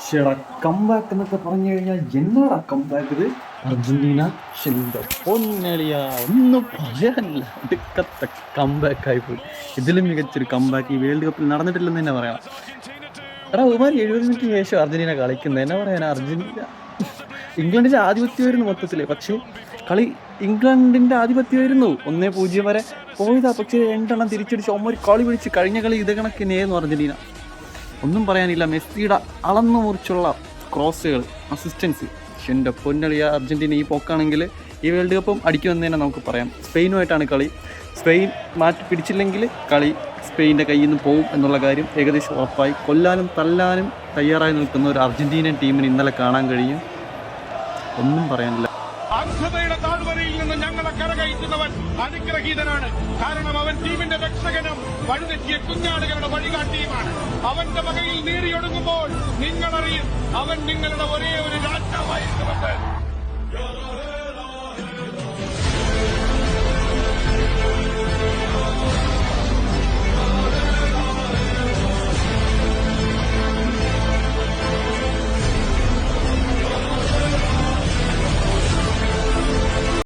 ഷെടാ comeback എന്നൊക്കെ പറഞ്ഞു കഴിഞ്ഞാൽ എന്നാടാ കംബാക്ക് ഇത് അർജന്റീന പൊന്നളിയ ഒന്നും പറയാനില്ല അടുക്കത്തെ കംബാക്ക് ആയിപ്പോയി. ഇതിലും മികച്ചൊരു കംബാക്ക് ഈ വേൾഡ് കപ്പിൽ നടന്നിട്ടില്ലെന്ന് തന്നെ പറയണം. എടാ ഒരുമാതിരി 70 മിനിറ്റിന് ശേഷം അർജന്റീന കളിക്കുന്നത് എന്നാ പറയാനാ. അർജന്റീന ഇംഗ്ലണ്ടിന്റെ ആധിപത്യമായിരുന്നു മൊത്തത്തില്. പക്ഷേ കളി ഇംഗ്ലണ്ടിന്റെ ആധിപത്യമായിരുന്നു 1-0 വരെ പോയതാ. പക്ഷേ 2 എണ്ണം തിരിച്ചടിച്ച് ഒരു കളി പിടിച്ച് കഴിഞ്ഞ കളി ഇത് കണക്കിനെയായിരുന്നു അർജന്റീന. ഒന്നും പറയാനില്ല. മെസ്സിയുടെ അളന്നു മുറിച്ചുള്ള ക്രോസുകൾ, അസിസ്റ്റൻസ്. പക്ഷെ എൻ്റെ പൊന്നളിയ അർജന്റീന ഈ പോക്കാണെങ്കിൽ ഈ വേൾഡ് കപ്പും അടിക്കുമെന്ന് തന്നെ നമുക്ക് പറയാം. സ്പെയിനുമായിട്ടാണ് കളി. സ്പെയിൻ മാറ്റി പിടിച്ചില്ലെങ്കിൽ കളി സ്പെയിൻ്റെ കയ്യിൽ നിന്ന് പോകും എന്നുള്ള കാര്യം ഏകദേശം ഉറപ്പായി. കൊല്ലാനും തല്ലാനും തയ്യാറായി നിൽക്കുന്ന ഒരു അർജന്റീനൻ ടീമിന് ഇന്നലെ കാണാൻ കഴിയും. ഒന്നും പറയാനില്ല. അന്ധതയുടെ താഴ്വരയിൽ നിന്ന് ഞങ്ങളെ കരകയറ്റുന്നവൻ അനുഗ്രഹീതനാണ്. കാരണം അവൻ ടീമിന്റെ രക്ഷകനും വഴിതെറ്റിയ കുഞ്ഞാടുകളുടെ വഴികാട്ടിയുമാണ്. അവന്റെ വകയിൽ നീറിയൊടുങ്ങുമ്പോൾ നിങ്ങളറിയും അവൻ നിങ്ങളുടെ ഒരേ ഒരു രാജാവായിരിക്കുമെന്ന്.